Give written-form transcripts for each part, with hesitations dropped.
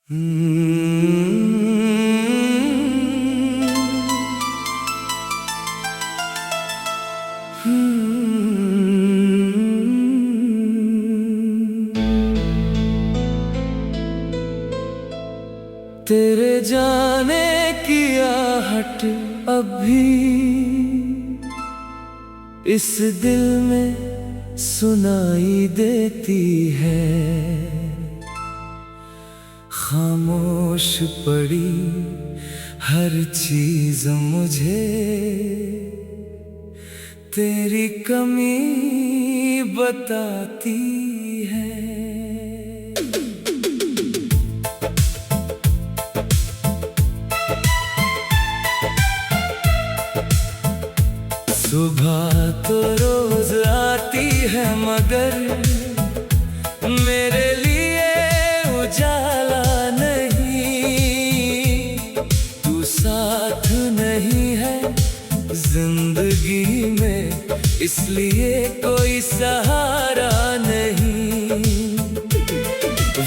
तेरे जाने की आहट अभी इस दिल में सुनाई देती है। खामोश पड़ी हर चीज मुझे तेरी कमी बताती है। सुबह तो रोज आती है मगर मेरे लिए उजाला नहीं। तू साथ नहीं है जिंदगी में, इसलिए कोई सहारा नहीं।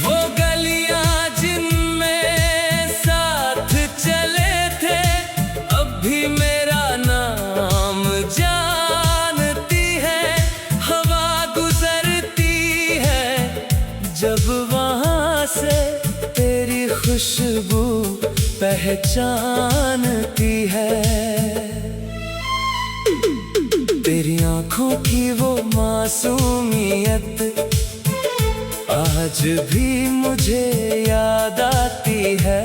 वो गलियां जिनमें साथ चले थे अब भी मेरा नाम जानती है। हवा गुजरती है जब वहां से तेरी खुशबू पहचानती है। तेरी आंखों की वो मासूमियत आज भी मुझे याद आती है।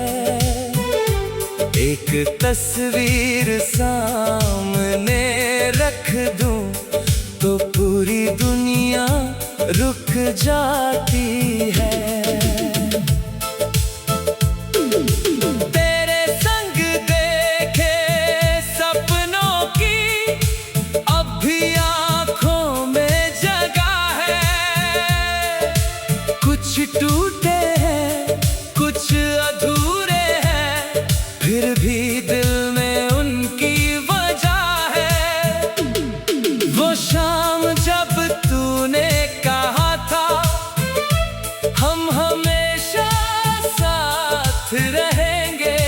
एक तस्वीर सामने रख दूं तो पूरी दुनिया रुक जाती है। तेरे संग देखे सपनों की अब भी आंखों में जगह है। कुछ टूटे हैं कुछ अधूरे हैं, फिर भी दिल में उनकी वजह है। वो शाम जब तूने कहा था हम हमेशा साथ रहेंगे,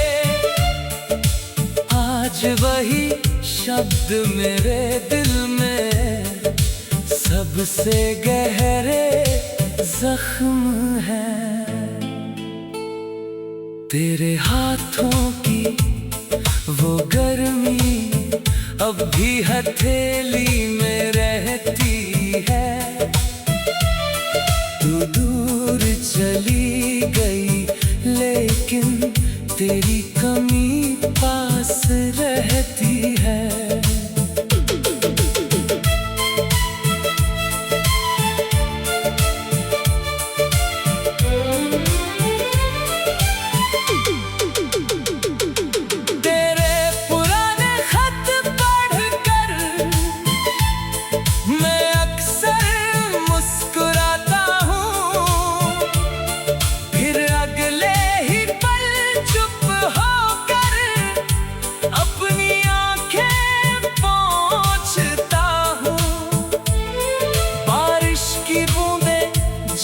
आज वही शब्द मेरे दिल में सबसे गहरे जख्म है। तेरे हाथों की वो गर्मी अब भी हथेली में रहती है। तू दूर चली गई लेकिन तेरी कमी पास रहती है।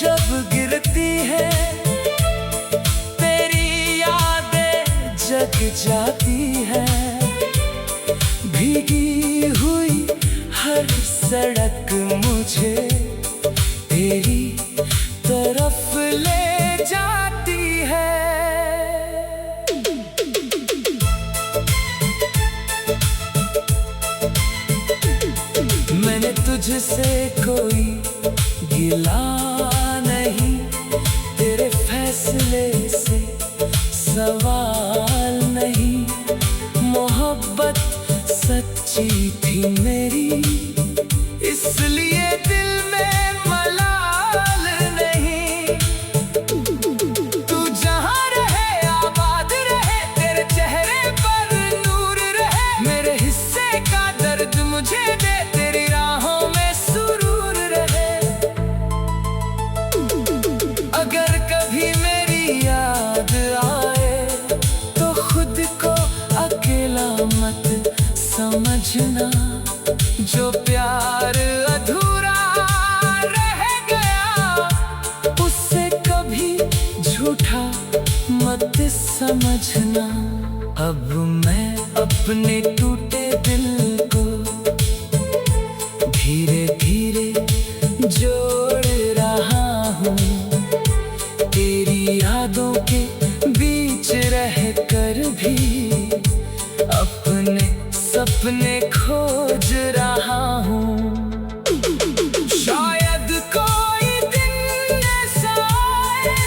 जब गिरती है तेरी यादें जग जाती है। भीगी हुई हर सड़क मुझे तेरी तरफ ले जाती है। मैंने तुझसे कोई गिला नहीं, तेरे फैसले से सवाल नहीं। मोहब्बत सच्ची थी मेरी इसलिए दिल में मलाल नहीं। तू जहां रहे आबाद रहे, तेरे चेहरे पर नूर रहे। मेरे हिस्से का दर्द मुझे दे, तेरी राहों में सुरूर रहे। अगर कभी मेरी याद आए तो खुद को अकेला मत समझना। जो प्यार अधूरा रह गया उससे कभी झूठा समझना। अब मैं अपने टूटे दिल को धीरे धीरे जोड़ रहा हूँ। तेरी यादों के बीच रहकर भी अपने सपने खोज रहा हूँ। शायद कोई दिन ऐसा आए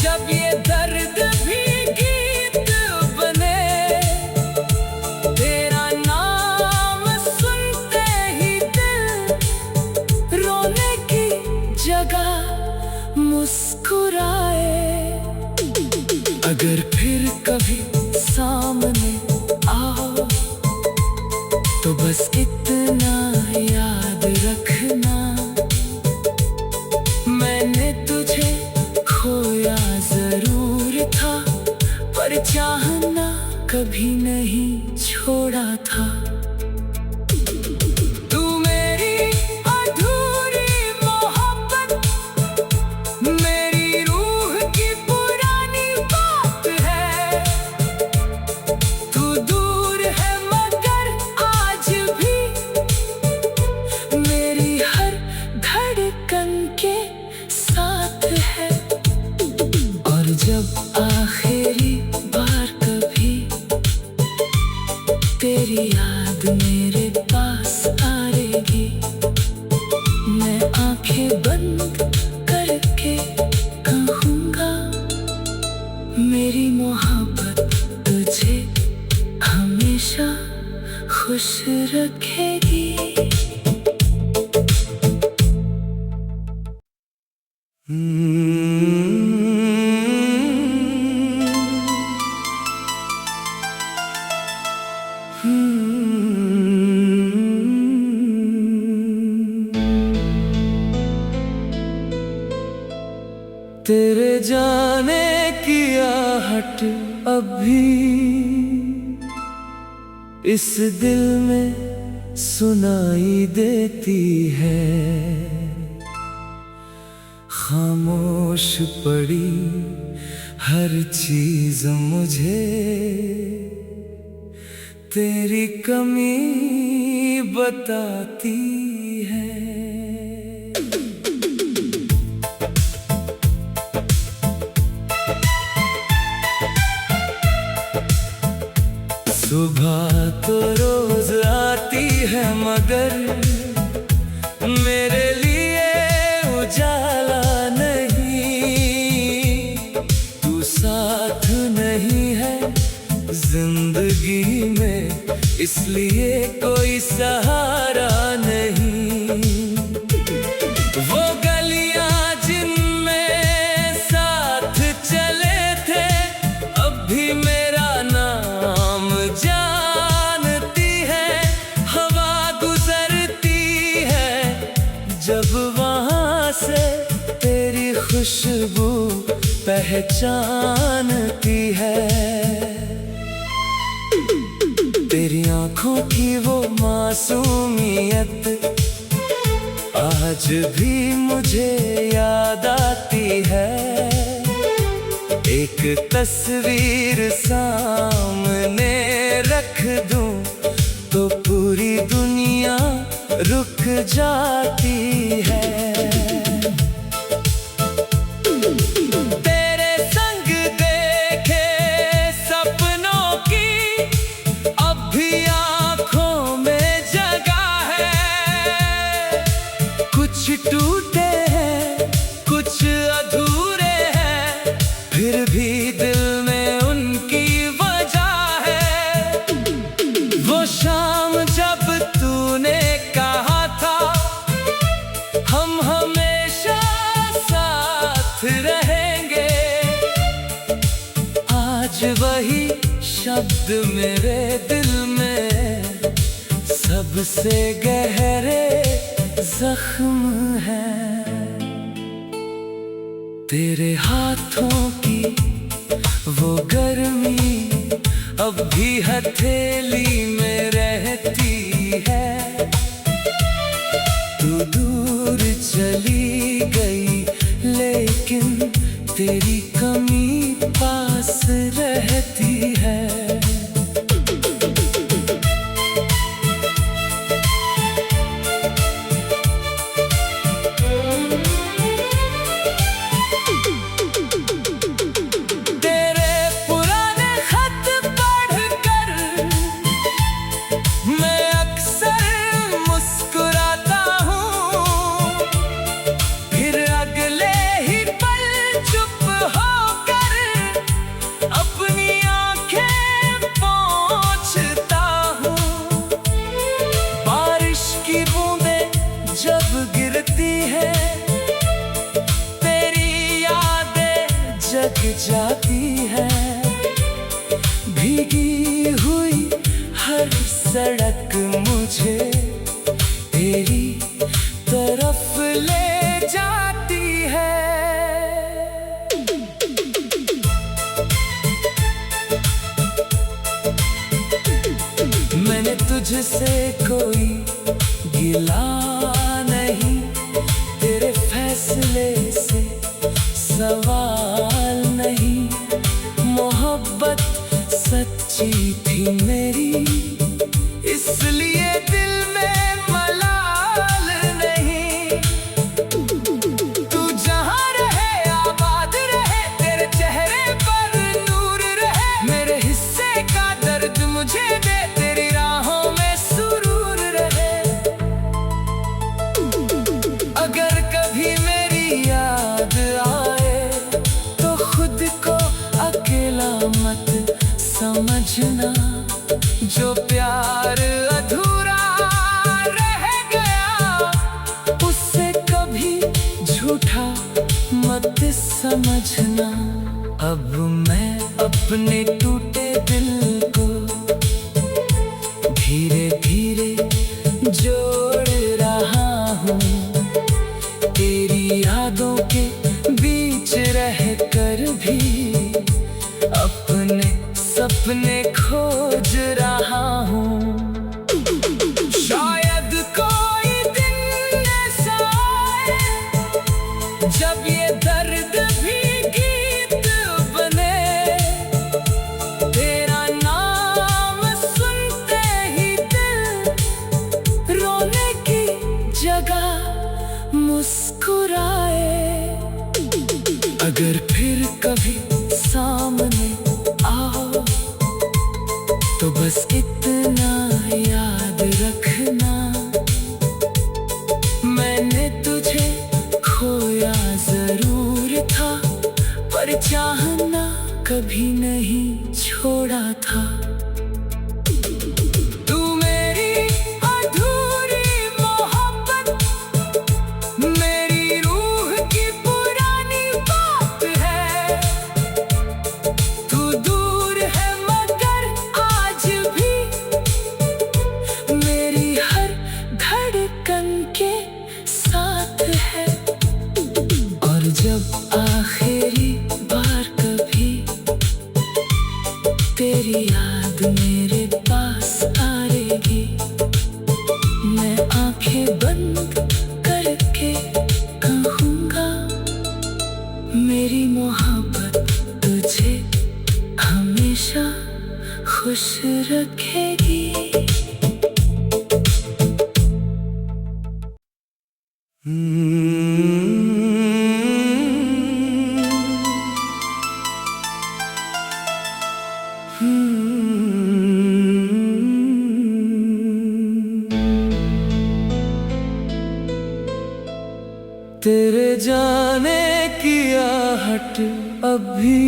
जब ये दर्द भी गीत बने। तेरा नाम सुनते ही दिल रोने की जगह मुस्कुराए। अगर फिर कभी सामने आओ तो बस इतना याद रखना, मैंने तुझे खोया जरूर था पर चाहना कभी नहीं छोड़ा था। तू मेरी अधूरी मोहब्बत, मेरी रूह की पुरानी बात है। तू दूर है मगर आज भी मेरी हर धड़कन के साथ है। और जब आखिरी बार कभी तेरी याद मेरे पास आएगी, मैं आंखें बंद करके कहूँगा मेरी मोहब्बत तुझे हमेशा खुश रखेगी। तेरे जाने की आहट अभी इस दिल में सुनाई देती है। खामोश पड़ी हर चीज मुझे तेरी कमी बताती है। सुबह तो रोज आती है मगर मेरे लिए उजाला नहीं। तू साथ नहीं है जिंदगी में, इसलिए कोई सहारा नहीं। वो गलियां जिनमें साथ चले थे अब भी मेरा नाम जानती है। हवा गुजरती है जब वहां से तेरी खुशबू पहचानती है। तेरी आंखों की वो मासूमियत आज भी मुझे याद आती है। एक तस्वीर सामने रख दूं तो पूरी दुनिया रुक जाती है। तेरे संग देखे सपनों की अब भी आंखों में जगह है। कुछ टूटे हैं कुछ अधूरे हैं, फिर भी दिल में उनकी वजह है। वो शाम जब तूने कहा था हम हमेशा साथ रहेंगे, आज वही शब्द मेरे दिल में सबसे गहरे जख्म है। तेरे हाथों की वो गर्मी अब भी हथेली में रहती है। तू दूर चली गई लेकिन तेरी कमी पास रहती है। तेरे पुराने खत पढ़कर मैं अक्सर मुस्कुराता हूँ, फिर अगले ही पल चुप होकर अपनी आंखें पोंछता हूँ। बारिश की बूंदें जब गिरती है, तेरी यादें जग जाती है। भीगी हुई हर सड़क मुझे तेरी तरफ ले जाती है। मैंने तुझसे कोई गिला नहीं, तेरे फैसले से सवाल नहीं। मोहब्बत सच्ची थी मेरी, इसलिए दिल में मलाल नहीं। तू जहाँ रहे आबाद रहे, तेरे चेहरे पर नूर रहे। मेरे हिस्से का दर्द मुझे दे, तेरी राहों में सुरूर रहे। अगर कभी मेरी याद आए तो खुद को अकेला मत समझना। जो प्यार अधूरा रह गया, उससे कभी झूठा मत समझना। अब मैं अपने टूटे दिल को धीरे धीरे जोड़ रहा हूँ। तेरी यादों के बीच रहकर भी अपने सपने खोज रहा हूँ। शायद कोई दिन ऐसा आए जब ये दर्द भी गीत बने। तेरा नाम सुनते ही दिल रोने की जगह मुस्कुराए। अगर फिर कभी सामने आओ तो बस इतना याद रखना, मैंने तुझे खोया जरूर था, पर चाहना कभी नहीं छोड़ा था। तू मेरी अधूरी मोहब्बत, मेरी रूह की पुरानी बात है। तू दूर है मगर आज भी मेरी हर धड़कन के साथ है। और जब आखिरी बार कभी तेरी याद मेरे पास आएगी, मैं आंखें बंद करके कहूँगा, मेरी मोहब्बत तुझे हमेशा खुश रखेगी। तेरे जाने की आहट अभी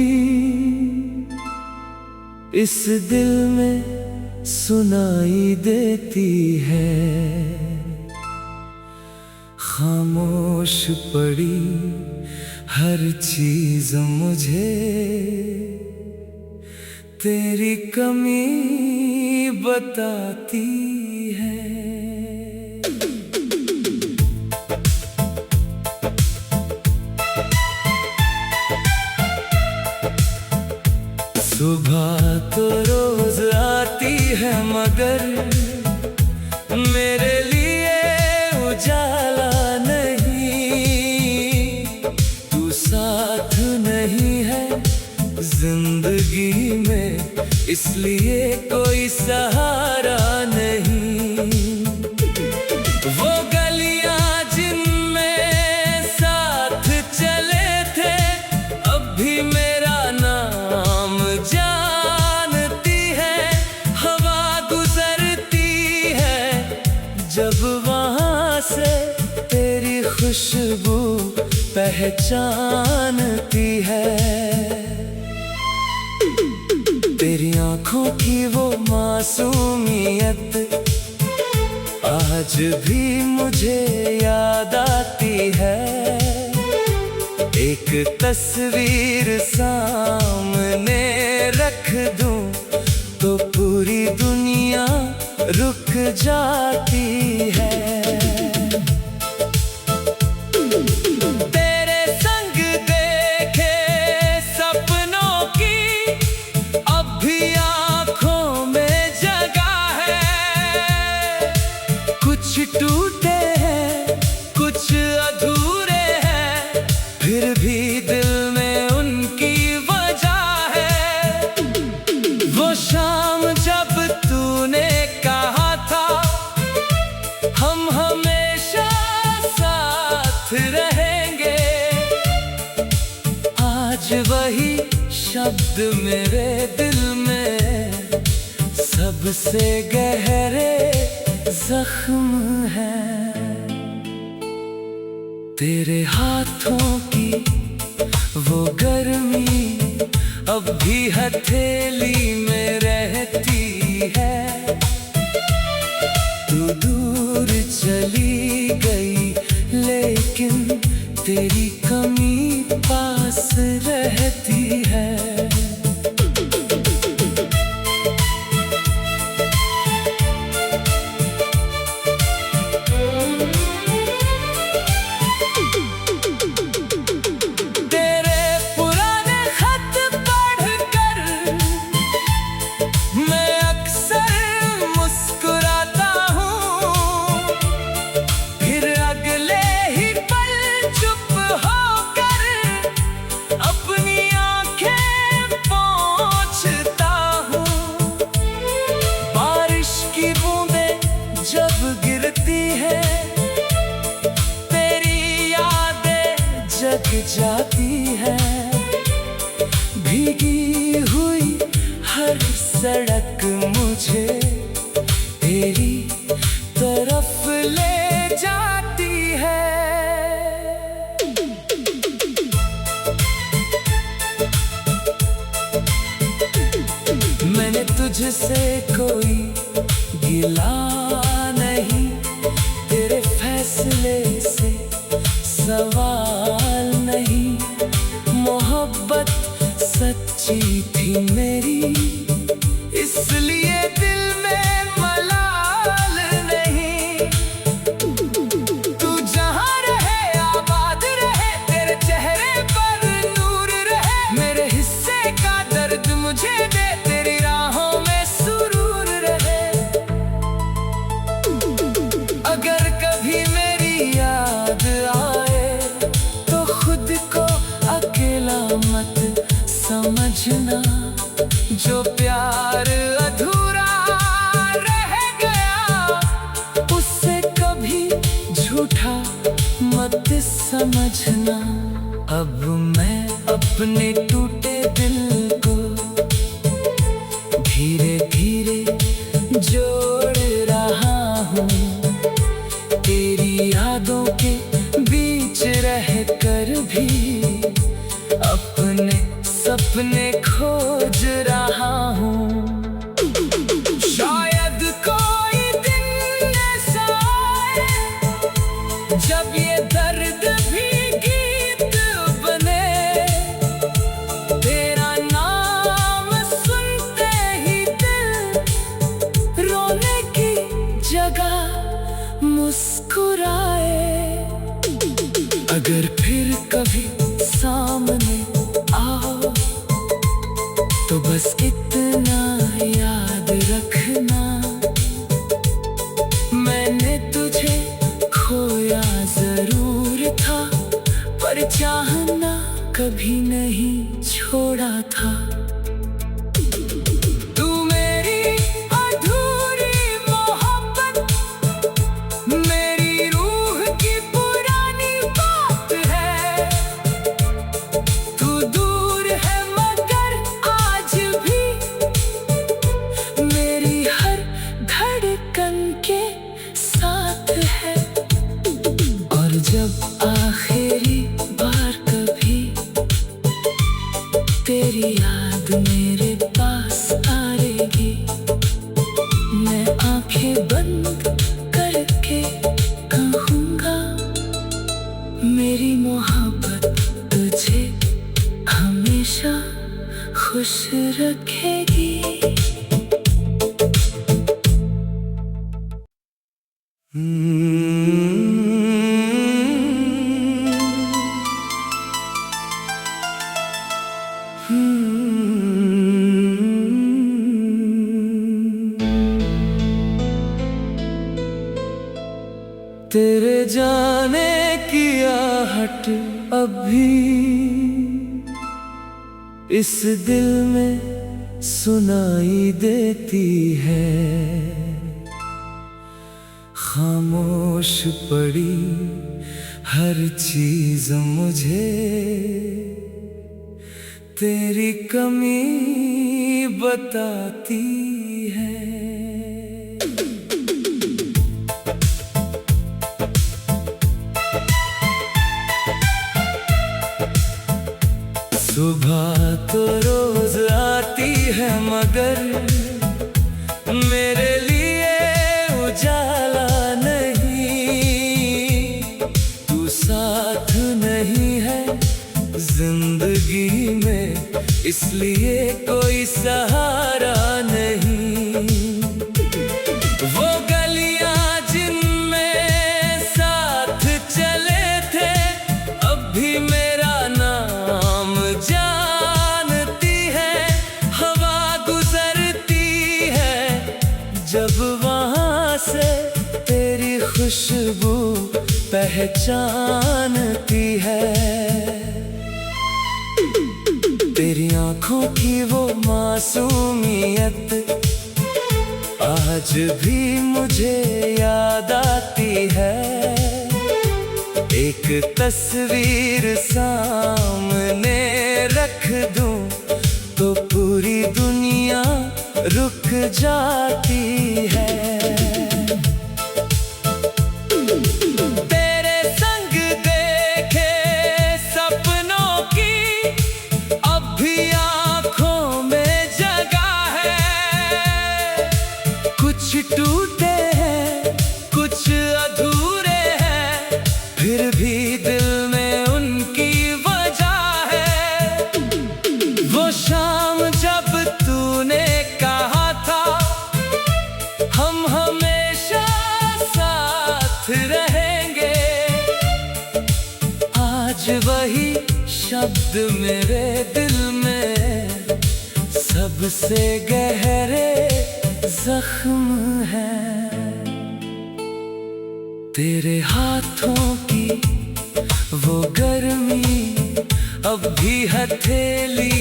इस दिल में सुनाई देती है। खामोश पड़ी हर चीज मुझे तेरी कमी बताती है। सुबह तो रोज आती है मगर मेरे लिए उजाला नहीं। तू साथ नहीं है इसलिए कोई सहारा नहीं। वो गलियां जिनमें साथ चले थे अब भी मेरा नाम जानती है। हवा गुजरती है जब वहां से तेरी खुशबू पहचानती है। तेरी आंखों की वो मासूमियत आज भी मुझे याद आती है। एक तस्वीर सामने रख दूं तो पूरी दुनिया रुक जाती है। तेरे संग देखे सपनों की अब भी आंखों में जगह है। कुछ टूटे हैं कुछ अधूरे हैं फिर भी दिल में उनकी वजह है। वो शाम जब तूने कहा था हम हमेशा साथ रहेंगे, आज वही शब्द मेरे दिल में सबसे गहरे जख्म है। तेरे हाथों की वो गर्मी अब भी हथेली में रहती है। तू दूर चली गई लेकिन तेरी कमी पास रहती है। तेरे पुराने खत पढ़कर मैं अक्सर मुस्कुराता हूँ, फिर अगले ही पल चुप होकर अपनी आंखें पोंछता हूँ। बारिश की बूंदें जब गिरती है तेरी यादें जग जाती है। भीगी हुई हर सड़क मुझे तेरी तरफ ले जाती है। मैंने तुझसे कोई गिला नहीं, तेरे फैसले से सवाल नहीं। मोहब्बत सच्ची थी मेरी इसलिए दिल में मलाल नहीं। तू जहाँ रहे आबाद रहे, तेरे चेहरे पर नूर रहे। मेरे हिस्से का दर्द मुझे दे, तेरी राहों में सुरूर रहे। अगर कभी मेरी याद आए तो खुद को अकेला मत समझना। जो प्यार अधूरा रह गया उससे कभी झूठा मत समझना। अब मैं अपने टूटे दिल को धीरे धीरे जोड़ रहा हूँ। तेरी यादों के बीच रहकर भी अपने सपने खोज रहा हूँ। शायद कोई दिन ऐसा आए जब ये दर्द भी गीत बने। तेरा नाम सुनते ही दिल रोने की जगह मुस्कुराए। अगर फिर कभी सामने आओ तो बस इतना याद रखना, मैंने तुझे खोया जरूर था पर चाहना कभी नहीं छोड़ा था। तू तेरी याद मेरे पास आएगी, मैं आंखें बंद करके कहूँगा मेरी मोहब्बत तुझे हमेशा खुश रखेगी। तेरे जाने की आहट अभी इस दिल में सुनाई देती है। खामोश पड़ी हर चीज मुझे तेरी कमी बताती है। सुबह तो रोज आती है मगर मेरे लिए उजाला नहीं, तू साथ नहीं है जिंदगी में, इसलिए कोई सहारा नहीं। वो गलियां जिनमें साथ चले थे अब भी मेरा नाम जानती है। हवा गुजरती है जब वहां से तेरी खुशबू पहचानती है। तेरी आंखों की वो मासूमियत आज भी मुझे याद आती है। एक तस्वीर सामने रख दूं तो पूरी दुनिया रुक जाती है। तेरे संग देखे सपनों की अब भी आंखों में जगह है। कुछ टूटे हैं कुछ अधूरे हैं, फिर भी दिल में उनकी वजह है। वो शाम जब तूने कहा था हम हमेशा साथ रहेंगे, आज वही शब्द मेरे दिल में सबसे गहरे जख्म है। तेरे हाथों की वो गर्मी अब भी हथेली